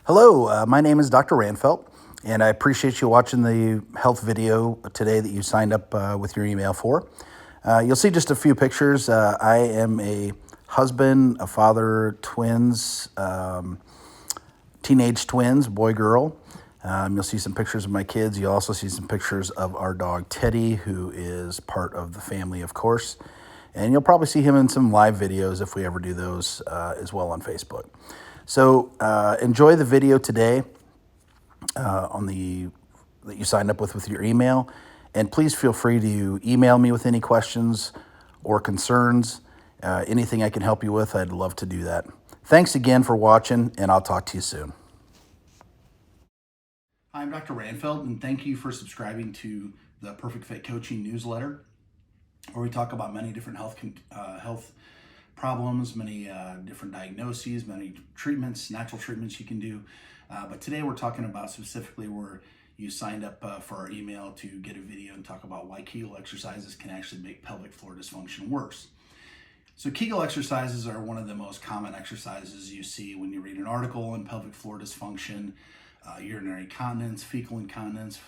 Hello, my name is Dr. Ranfelt, and I appreciate you watching the health video today that you signed up with your email for. You'll see just a few pictures. I am a husband, a father, twins, teenage twins, boy, girl. You'll see some pictures of my kids. You'll also see some pictures of our dog, Teddy, who is part of the family, of course. And you'll probably see him in some live videos if we ever do those as well on Facebook. So enjoy the video today that you signed up with your email. And please feel free to email me with any questions or concerns. Anything I can help you with, I'd love to do that. Thanks again for watching, and I'll talk to you soon. I'm Dr. Ranfelt, and thank you for subscribing to the Perfect Fit Coaching newsletter, where we talk about many different health problems, many different diagnoses, many treatments, natural treatments you can do. But today we're talking about specifically where you signed up for our email to get a video and talk about why Kegel exercises can actually make pelvic floor dysfunction worse. So Kegel exercises are one of the most common exercises you see when you read an article on pelvic floor dysfunction, urinary incontinence, fecal incontinence,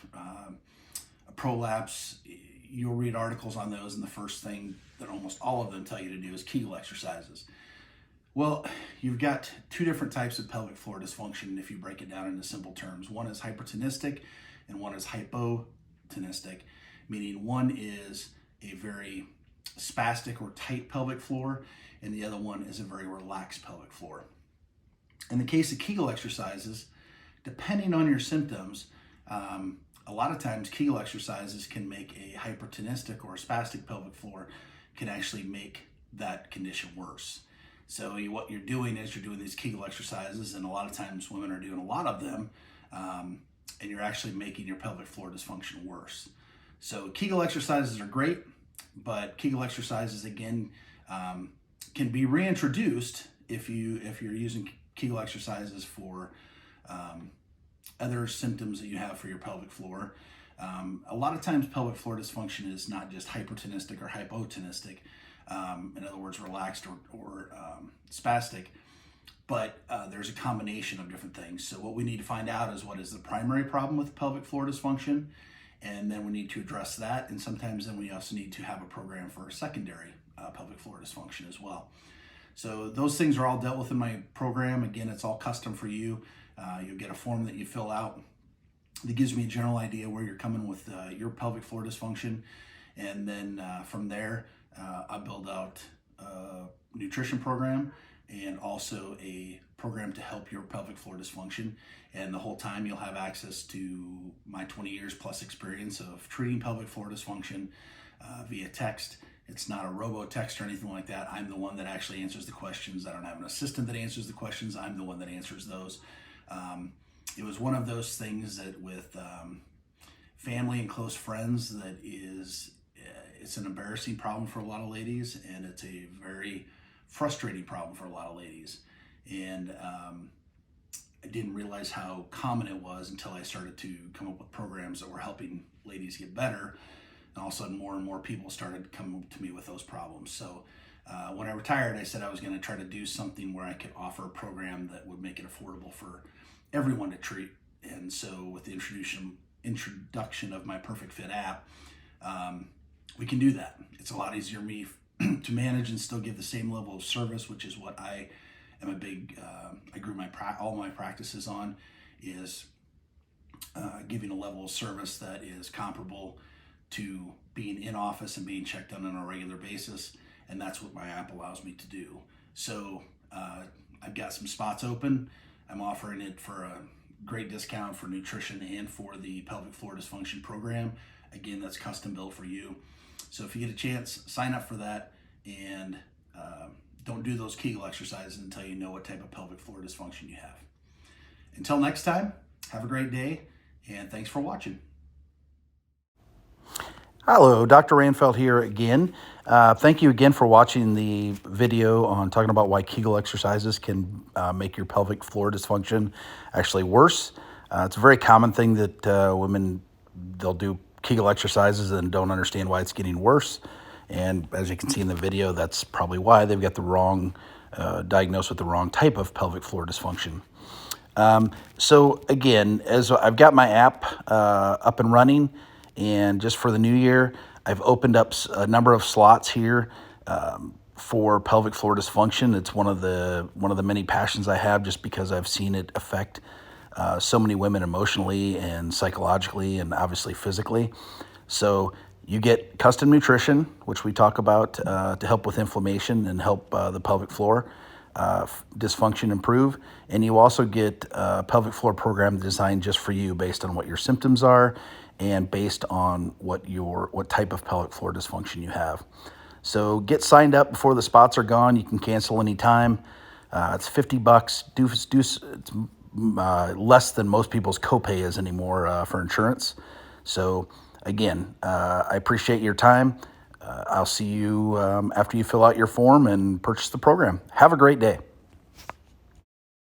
prolapse. You'll read articles on those, and the first thing that almost all of them tell you to do is Kegel exercises. Well, you've got two different types of pelvic floor dysfunction if you break it down into simple terms. One is hypertonistic and one is hypotonistic, meaning one is a very spastic or tight pelvic floor, and the other one is a very relaxed pelvic floor. In the case of Kegel exercises, depending on your symptoms, a lot of times Kegel exercises can make a hypertonistic or a spastic pelvic floor can actually make that condition worse. So what you're doing is you're doing these Kegel exercises, and a lot of times women are doing a lot of them, and you're actually making your pelvic floor dysfunction worse. So Kegel exercises are great, but Kegel exercises again can be reintroduced if you're using Kegel exercises for other symptoms that you have for your pelvic floor. A lot of times pelvic floor dysfunction is not just hypertonistic or hypotonistic, in other words, relaxed or spastic, but there's a combination of different things. So what we need to find out is what is the primary problem with pelvic floor dysfunction, and then we need to address that, and sometimes then we also need to have a program for a secondary pelvic floor dysfunction as well. So those things are all dealt with in my program. Again, it's all custom for you. You'll get a form that you fill out that gives me a general idea where you're coming with your pelvic floor dysfunction. And then from there, I build out a nutrition program and also a program to help your pelvic floor dysfunction. And the whole time you'll have access to my 20 years plus experience of treating pelvic floor dysfunction via text. It's not a robo-text or anything like that. I'm the one that actually answers the questions. I don't have an assistant that answers the questions. I'm the one that answers those. It was one of those things that with family and close friends that it's an embarrassing problem for a lot of ladies, and it's a very frustrating problem for a lot of ladies. And I didn't realize how common it was until I started to come up with programs that were helping ladies get better. And all of a sudden, more and more people started coming to me with those problems. So when I retired, I said I was going to try to do something where I could offer a program that would make it affordable for everyone to treat. And so with the introduction of my Perfect Fit app, we can do that. It's a lot easier for me to manage and still give the same level of service, which is what I am I grew all my practices on, is giving a level of service that is comparable to being in office and being checked on a regular basis. And that's what my app allows me to do. So I've got some spots open. I'm offering it for a great discount for nutrition and for the pelvic floor dysfunction program. Again, that's custom built for you. So if you get a chance, sign up for that, and don't do those Kegel exercises until you know what type of pelvic floor dysfunction you have. Until next time, have a great day, and thanks for watching. Hello, Dr. Ranfelt here again. Thank you again for watching the video on talking about why Kegel exercises can make your pelvic floor dysfunction actually worse. It's a very common thing that women, they'll do Kegel exercises and don't understand why it's getting worse. And as you can see in the video, that's probably why they've got the wrong, diagnosed with the wrong type of pelvic floor dysfunction. So again, as I've got my app up and running, and just for the new year, I've opened up a number of slots here for pelvic floor dysfunction. It's one of the many passions I have, just because I've seen it affect so many women emotionally and psychologically, and obviously physically. So you get custom nutrition, which we talk about to help with inflammation and help the pelvic floor dysfunction improve. And you also get a pelvic floor program designed just for you, based on what your symptoms are and based on what type of pelvic floor dysfunction you have. So get signed up before the spots are gone. You can cancel anytime. It's $50. It's less than most people's copay is anymore for insurance. So again, I appreciate your time. I'll see you after you fill out your form and purchase the program. Have a great day.